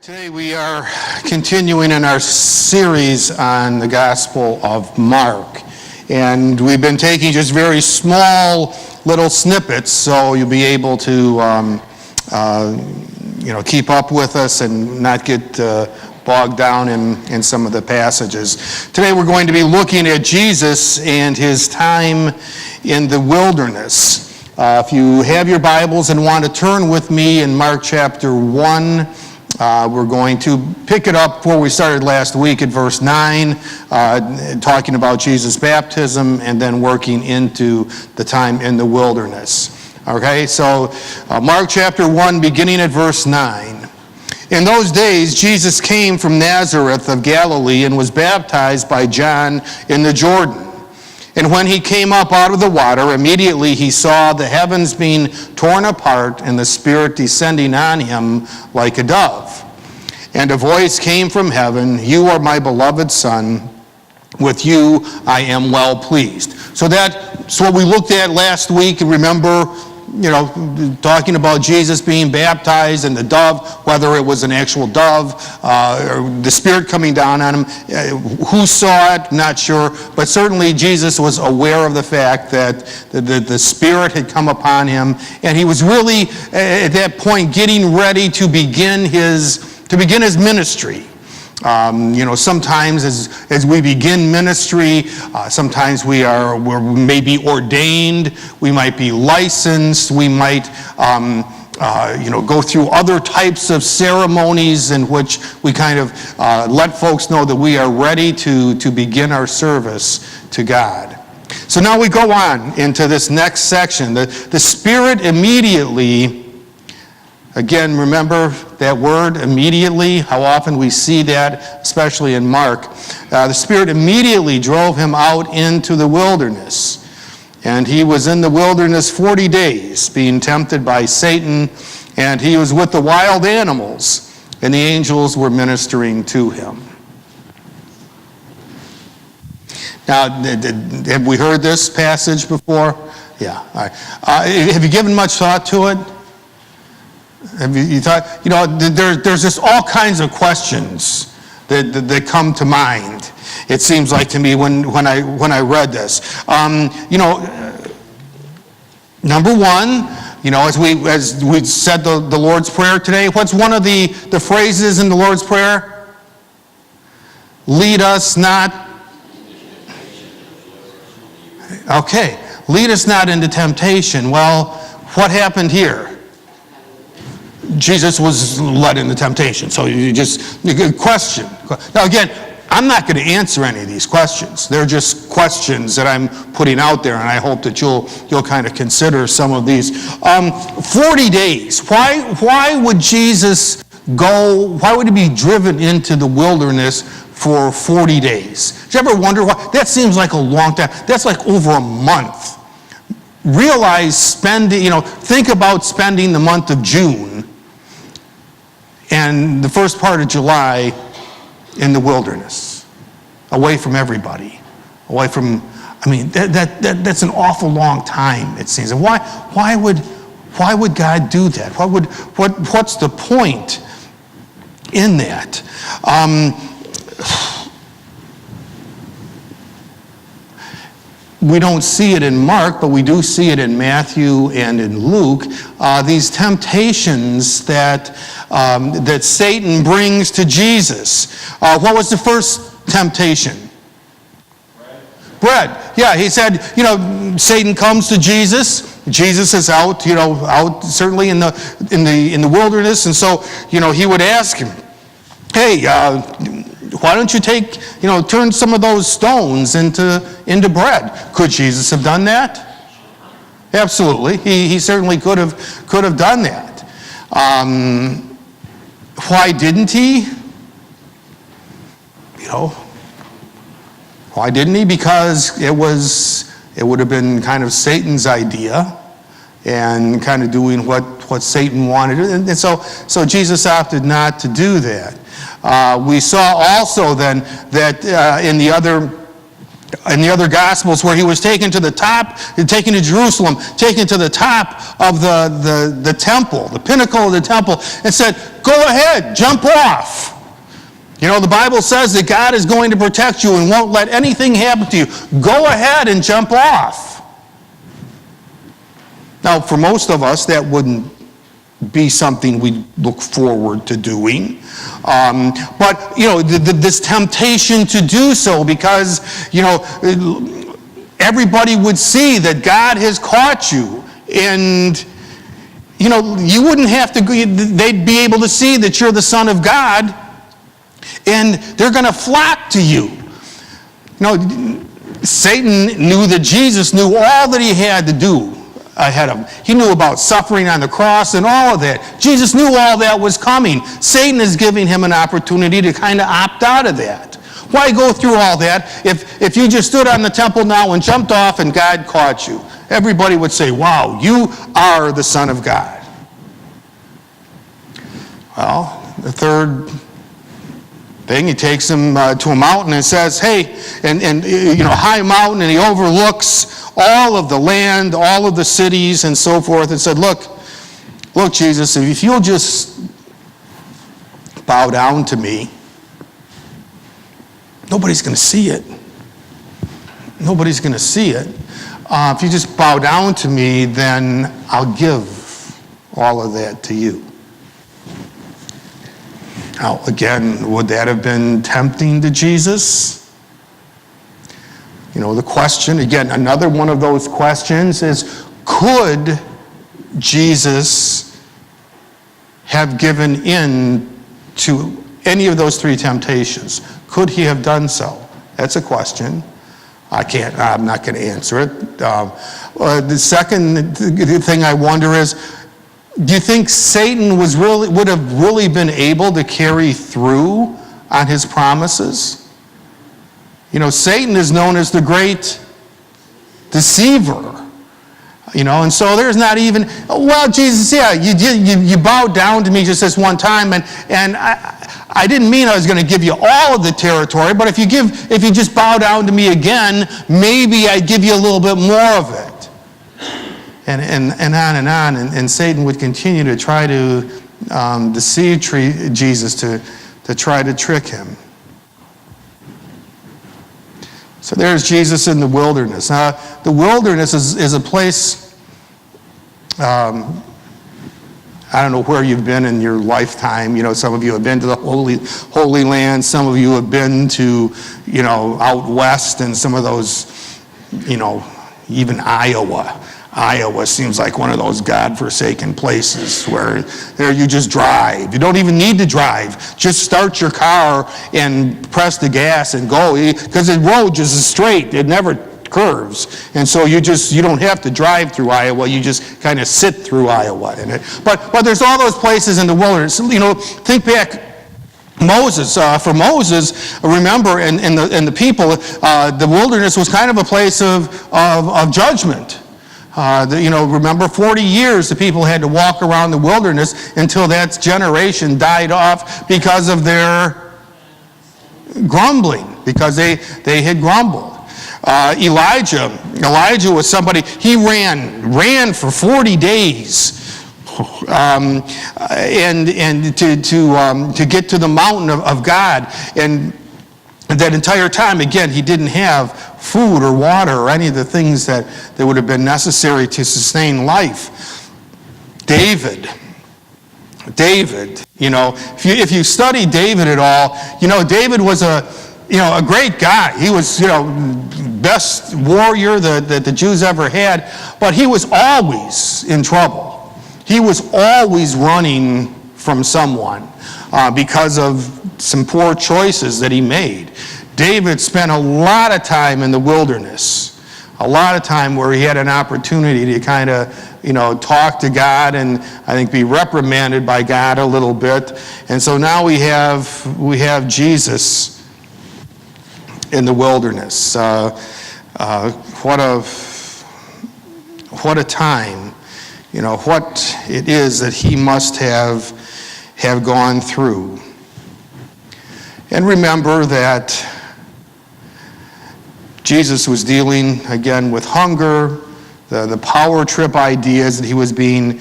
Today we are continuing in our series on the Gospel of Mark. And we've been taking just very small little snippets so you'll be able to keep up with us and not get bogged down in some of the passages. Today we're going to be looking at Jesus and his time in the wilderness. If you have your Bibles and want to turn with me in Mark chapter 1, we're going to pick it up where we started last week at verse 9, talking about Jesus' baptism and then working into the time in the wilderness. Okay, so Mark chapter 1, beginning at verse 9. In those days, Jesus came from Nazareth of Galilee and was baptized by John in the Jordan. And when he came up out of the water, immediately he saw the heavens being torn apart and the Spirit descending on him like a dove. And a voice came from heaven, "You are my beloved Son, with you I am well pleased." So that's what we looked at last week. Remember, talking about Jesus being baptized and the dove, whether it was an actual dove or the Spirit coming down on him. Who saw it? Not sure. But certainly Jesus was aware of the fact that the Spirit had come upon him. And he was really, at that point, getting ready to begin his ministry. Sometimes as we begin ministry, sometimes we're maybe ordained, we might be licensed, we might go through other types of ceremonies in which we kind of let folks know that we are ready to begin our service to God. So now we go on into this next section. The Spirit immediately. Again, remember that word, immediately, how often we see that, especially in Mark. The Spirit immediately drove him out into the wilderness. And he was in the wilderness 40 days, being tempted by Satan, and he was with the wild animals, and the angels were ministering to him. Now, have we heard this passage before? Yeah. All right. Have you given much thought to it? Have you thought, there's just all kinds of questions that come to mind. It seems like to me when I read this. Number one, as we said the Lord's Prayer today, what's one of the phrases in the Lord's Prayer? Lead us not. Okay, lead us not into temptation. Well, what happened here? Jesus was led into temptation. So good question. Now again, I'm not going to answer any of these questions. They're just questions that I'm putting out there, and I hope that you'll kind of consider some of these. 40 days. Why would Jesus go? Why would he be driven into the wilderness for 40 days? Did you ever wonder why? That seems like a long time. That's like over a month. Think about spending the month of June and the first part of July in the wilderness, away from everybody, that's an awful long time, it seems. And why would God do that? What's the point in that? We don't see it in Mark, but we do see it in Matthew and in Luke. These temptations that Satan brings to Jesus. What was the first temptation? Bread. Yeah, he said, Satan comes to Jesus. Jesus is out certainly in the wilderness, and so he would ask him, "Hey, why don't you turn some of those stones into bread?" Could Jesus have done that? Absolutely. He certainly could have done that. Why didn't he? Why didn't he? Because it would have been kind of Satan's idea and kind of doing what Satan wanted. And so Jesus opted not to do that. We saw also then that in the other in the other Gospels where he was taken to the top, taken to Jerusalem, taken to the top of the temple, the pinnacle of the temple, and said, go ahead, jump off. You know, the Bible says that God is going to protect you and won't let anything happen to you. Go ahead and jump off. Now, for most of us, that wouldn't be something we look forward to doing. But, you know, this temptation to do so because, you know, everybody would see that God has caught you. And, you know, you wouldn't have to, they'd be able to see that you're the Son of God. And they're going to flock to you. You know, Satan knew that Jesus knew all that he had to do ahead of him. He knew about suffering on the cross and all of that. Jesus knew all that was coming. Satan is giving him an opportunity to kind of opt out of that. Why go through all that if you just stood on the temple now and jumped off and God caught you? Everybody would say, wow, you are the Son of God. Well, the third thing, he takes him to a mountain and says, hey, and you know, high mountain, and he overlooks all of the land, all of the cities and so forth, and said, look, Jesus, if you'll just bow down to me, nobody's going to see it. Nobody's going to see it. If you just bow down to me, then I'll give all of that to you. Now, again, would that have been tempting to Jesus? You know, the question, again, another one of those questions is, could Jesus have given in to any of those three temptations? Could he have done so? That's a question. I'm not going to answer it. The second thing I wonder is, do you think Satan would have really been able to carry through on his promises? You know, Satan is known as the great deceiver. You know, and so there's not even, well, Jesus, yeah, you bowed down to me just this one time, and I didn't mean I was going to give you all of the territory, but if you just bow down to me again, maybe I'd give you a little bit more of it. And on, and Satan would continue to try to deceive Jesus, to try to trick him. So there's Jesus in the wilderness. Now, the wilderness is a place, I don't know where you've been in your lifetime. You know, some of you have been to the Holy Land. Some of you have been to, you know, out west and some of those, you know, even Iowa. Iowa seems like one of those God-forsaken places where there you just drive. You don't even need to drive. Just start your car and press the gas and go. Because the road just is straight. It never curves. And so you don't have to drive through Iowa. You just kind of sit through Iowa. But there's all those places in the wilderness. You know, think back. Moses, for Moses, remember, and the people, the wilderness was kind of a place of judgment. You know, remember 40 years the people had to walk around the wilderness until that generation died off because of their grumbling, because they had grumbled. Elijah was somebody, he ran for 40 days. And to get to the mountain of God, and that entire time, again, he didn't have food or water or any of the things that would have been necessary to sustain life. David, you know, if you study David at all, you know, David was a great guy. He was, you know, best warrior that the Jews ever had, but he was always in trouble. He was always running from someone because of some poor choices that he made. David spent a lot of time in the wilderness, a lot of time where he had an opportunity to kind of, you know, talk to God and I think be reprimanded by God a little bit. And so now we have Jesus in the wilderness. What a time, you know, what it is that he must have gone through. And remember that Jesus was dealing, again, with hunger, the power trip ideas that he was being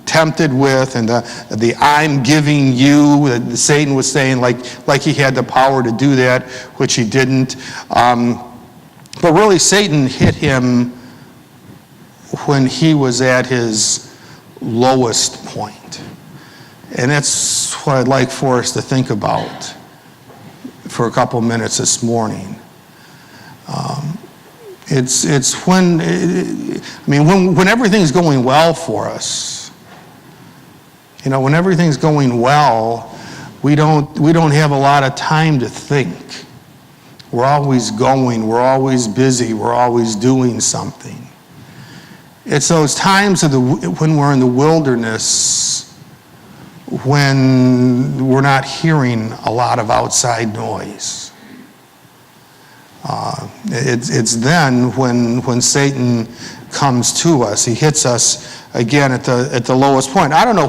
tempted with, and the I'm giving you, that Satan was saying like he had the power to do that, which he didn't. But really, Satan hit him when he was at his lowest point. And that's what I'd like for us to think about for a couple minutes this morning. It's when everything's going well for us. When everything's going well, we don't have a lot of time to think. We're always going, we're always busy, we're always doing something. It's those times when we're in the wilderness, when we're not hearing a lot of outside noise. It's then when Satan comes to us. He hits us again at the lowest point. I don't know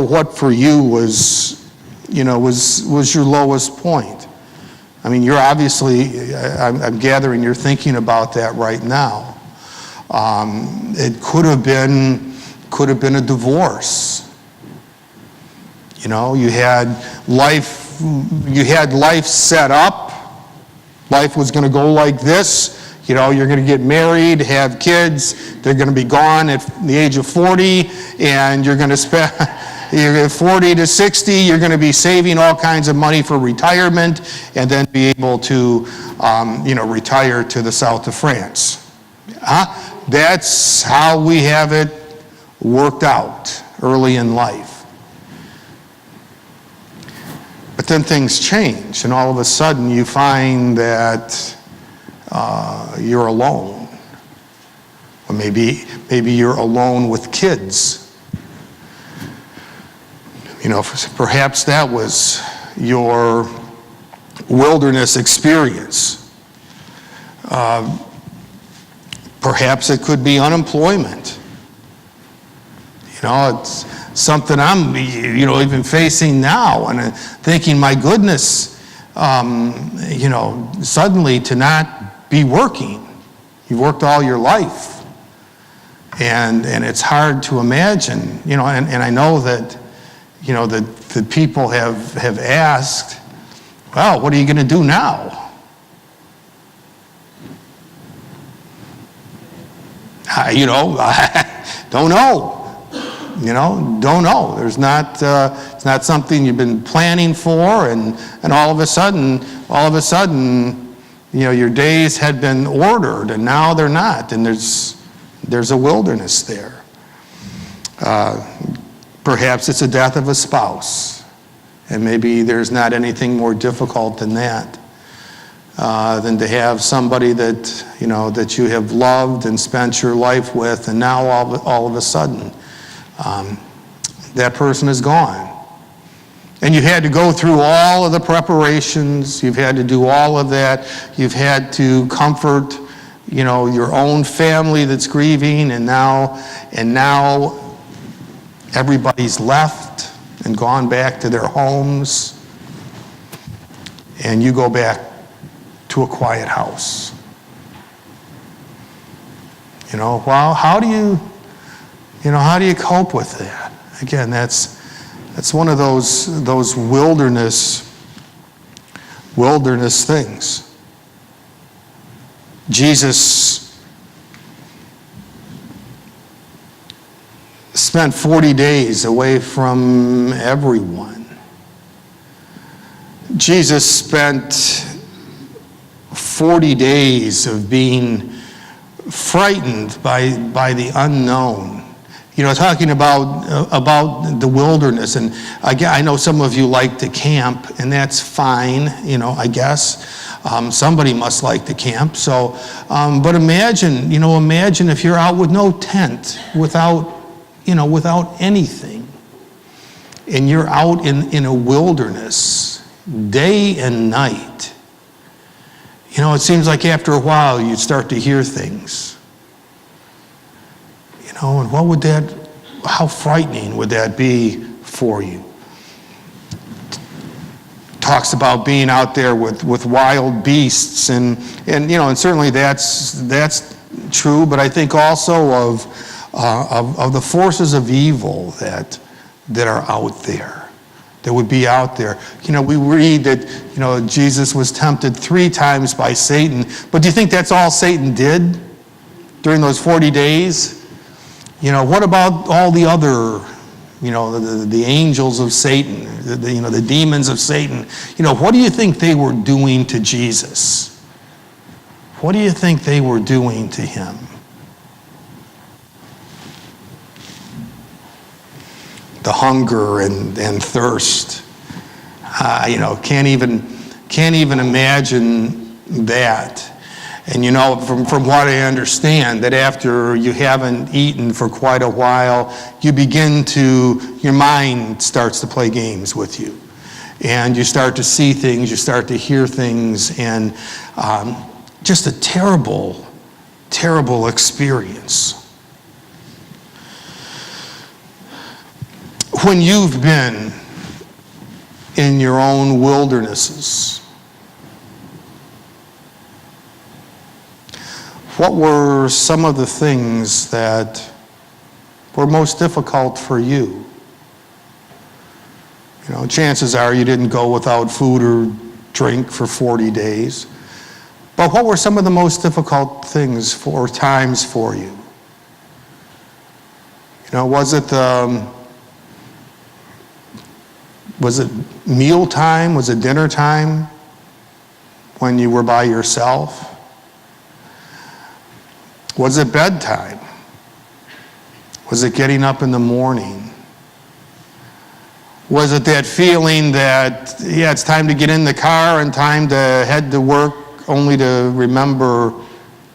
what for you was your lowest point. I mean, you're obviously, I'm gathering you're thinking about that right now. It could have been a divorce. You had life set up. Life was going to go like this. You're going to get married, have kids. They're going to be gone at the age of 40, and you're going to spend 40 to 60. You're going to be saving all kinds of money for retirement, and then be able to, retire to the south of France. That's how we have it worked out early in life. But then things change, and all of a sudden you find that you're alone. Or maybe you're alone with kids. Perhaps that was your wilderness experience. Perhaps it could be unemployment. It's something I'm, even facing now, and thinking, my goodness, suddenly to not be working. You've worked all your life, and it's hard to imagine, and I know that, that the people have asked, well, what are you going to do now? Don't know. Don't know. There's not. It's not something you've been planning for, and all of a sudden, your days had been ordered, and now they're not, and there's a wilderness there. Perhaps it's the death of a spouse, and maybe there's not anything more difficult than that. Than to have somebody that you have loved and spent your life with, and now all of a sudden, that person is gone. And you had to go through all of the preparations. You've had to do all of that. You've had to comfort, your own family that's grieving, and now everybody's left and gone back to their homes, and you go back to a quiet house. How do you cope with that? Again, that's one of those wilderness things. Jesus spent 40 days away from everyone. Jesus spent 40 days of being frightened by the unknown. Talking about the wilderness, and I know some of you like to camp, and that's fine. I guess somebody must like to camp. So, but imagine if you're out with no tent, without anything, and you're out in a wilderness, day and night. It seems like after a while you start to hear things. And how frightening would that be for you? talks about being out there with wild beasts, and certainly that's true. But I think also of the forces of evil that are out there, that would be out there. We read that Jesus was tempted 3 times by Satan. But do you think that's all Satan did during those 40 days? What about all the other? The angels of Satan, the demons of Satan. What do you think they were doing to Jesus? What do you think they were doing to him? The hunger and thirst. Can't even imagine that. And from what I understand, that after you haven't eaten for quite a while, your mind starts to play games with you. And you start to see things, you start to hear things, and just a terrible, terrible experience. When you've been in your own wildernesses, what were some of the things that were most difficult for you? Chances are you didn't go without food or drink for 40 days. But what were some of the most difficult things or times for you? Was it meal time? Was it dinner time when you were by yourself? Was it bedtime? Was it getting up in the morning? Was it that feeling that, it's time to get in the car and time to head to work, only to remember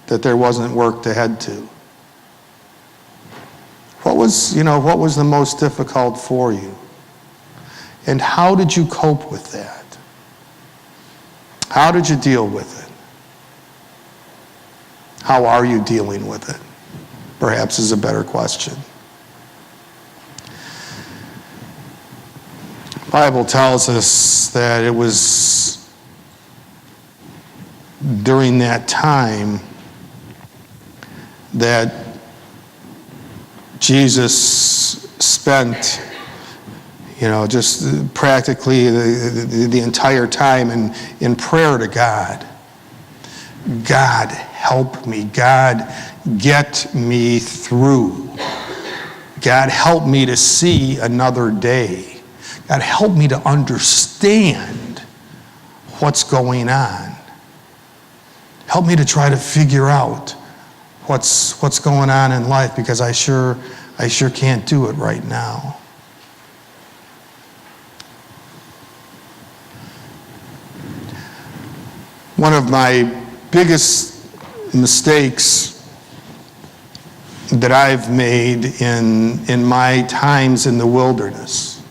that there wasn't work to head to? What was the most difficult for you? And how did you cope with that? How did you deal with it? How are you dealing with it? Perhaps is a better question. The Bible tells us that it was during that time that Jesus spent, just practically the entire time in prayer to God. God, help me. God, get me through. God, help me to see another day. God, help me to understand what's going on. Help me to try to figure out what's going on in life, because I sure can't do it right now. One of my biggest mistakes that I've made in my times in the wilderness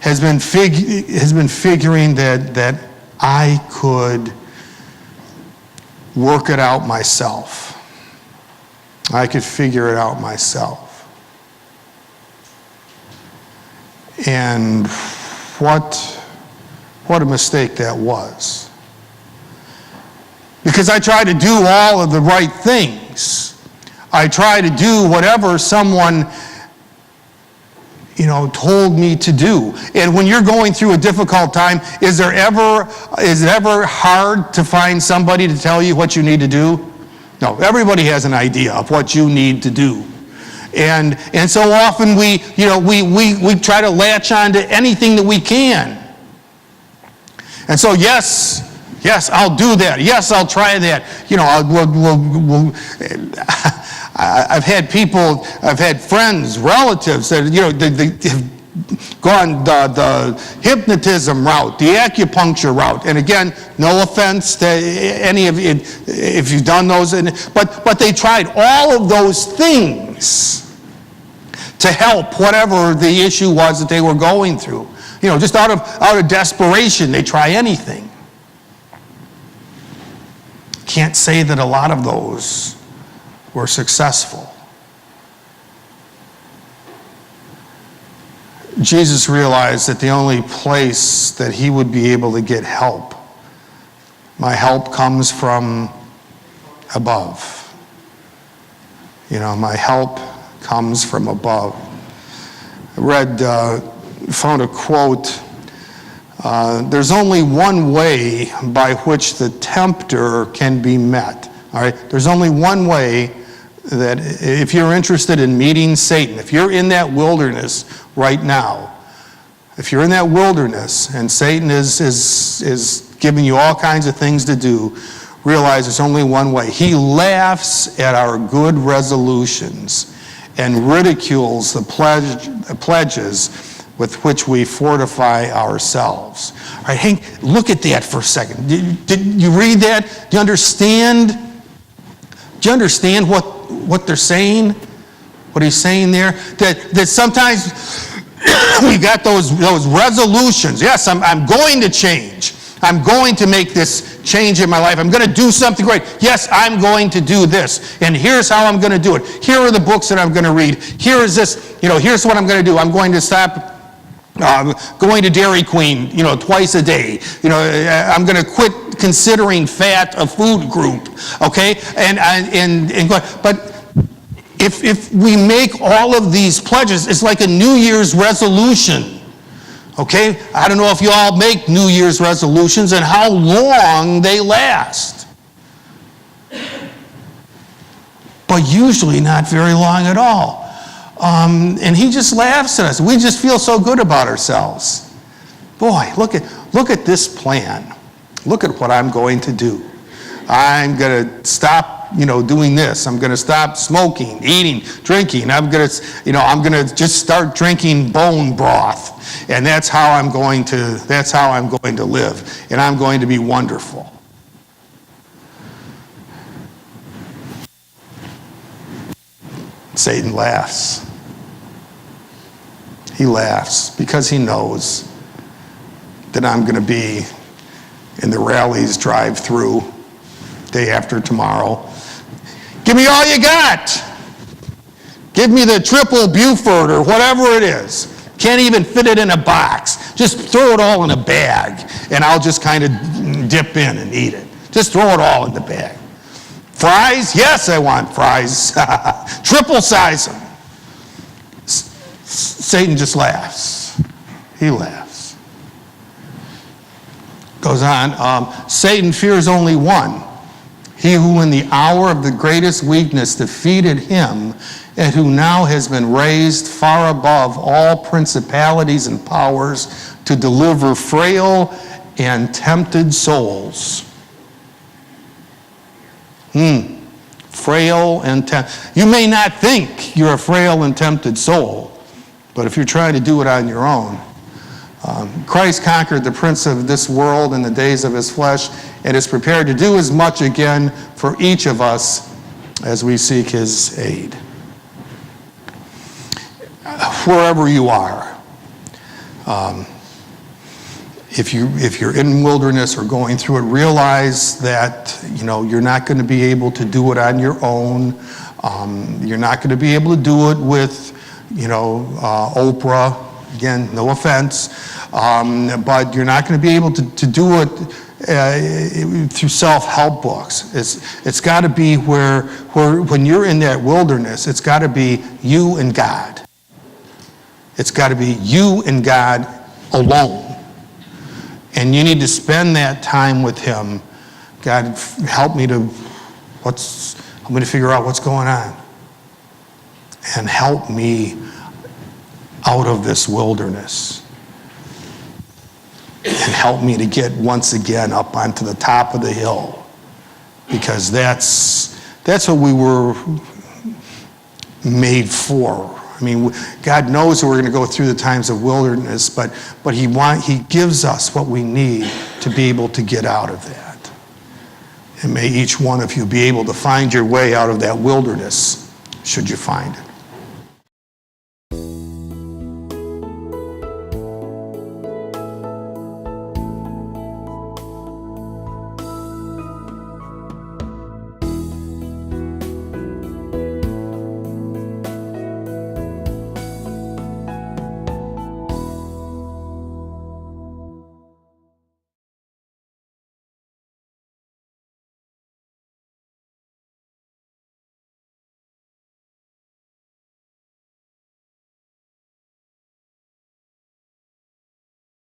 has been figuring that I could work it out myself. I could figure it out myself. And what a mistake that was. Because I try to do all of the right things. I try to do whatever someone, told me to do. And when you're going through a difficult time, is it ever hard to find somebody to tell you what you need to do? No, everybody has an idea of what you need to do. And so often we try to latch on to anything that we can. And so yes, I'll do that. Yes, I'll try that. I've had friends, relatives that they have gone the hypnotism route, the acupuncture route. And again, no offense to any of you if you've done those, but they tried all of those things to help whatever the issue was that they were going through. Just out of desperation, they try anything. Can't say that a lot of those were successful. Jesus realized that the only place that he would be able to get help, my help comes from above. My help comes from above. I found a quote. There's only one way by which the tempter can be met. All right? There's only one way that if you're interested in meeting Satan, if you're in that wilderness right now, if you're in that wilderness and Satan is giving you all kinds of things to do, realize there's only one way. He laughs at our good resolutions and ridicules the pledges with which we fortify ourselves. All right, Hank, look at that for a second. Did you read that? Do you understand? Do you understand what they're saying? What he's saying there? That sometimes we got those resolutions. Yes, I'm going to change. I'm going to make this change in my life. I'm going to do something great. Yes, I'm going to do this. And here's how I'm going to do it. Here are the books that I'm going to read. Here is this, here's what I'm going to do. I'm going to stop going to Dairy Queen, twice a day. I'm going to quit considering fat a food group. Okay? But if we make all of these pledges, it's like a New Year's resolution. Okay? I don't know if you all make New Year's resolutions and how long they last. But usually not very long at all. And he just laughs at us. We just feel so good about ourselves. Boy, look at this plan. Look at what I'm going to do. I'm going to stop doing this. I'm going to stop smoking, eating, drinking. I'm going to just start drinking bone broth. And that's how I'm going to live. And I'm going to be wonderful. Satan laughs. He laughs because he knows that I'm going to be in the rallies drive-through day after tomorrow. Give me all you got. Give me the triple Buford or whatever it is. Can't even fit it in a box. Just throw it all in a bag, and I'll just kind of dip in and eat it. Just throw it all in the bag. Fries? Yes, I want fries. Triple size them. Satan just laughs. He laughs. Goes on. Satan fears only one. He who in the hour of the greatest weakness defeated him, and who now has been raised far above all principalities and powers to deliver frail and tempted souls. Frail and tempted. You may not think you're a frail and tempted soul, but if you're trying to do it on your own, Christ conquered the prince of this world in the days of his flesh and is prepared to do as much again for each of us as we seek his aid. Wherever you are, if you're in wilderness or going through it, realize that you're not going to be able to do it on your own. You're not going to be able to do it with Oprah. Again, no offense, but you're not going to be able to do it through self-help books. It's got to be where when you're in that wilderness, it's got to be you and God. It's got to be you and God alone. And you need to spend that time with him. God, help me to figure out what's going on. And help me out of this wilderness. And help me to get once again up onto the top of the hill. Because that's what we were made for. I mean, God knows that we're going to go through the times of wilderness, but He gives us what we need to be able to get out of that. And may each one of you be able to find your way out of that wilderness, should you find it.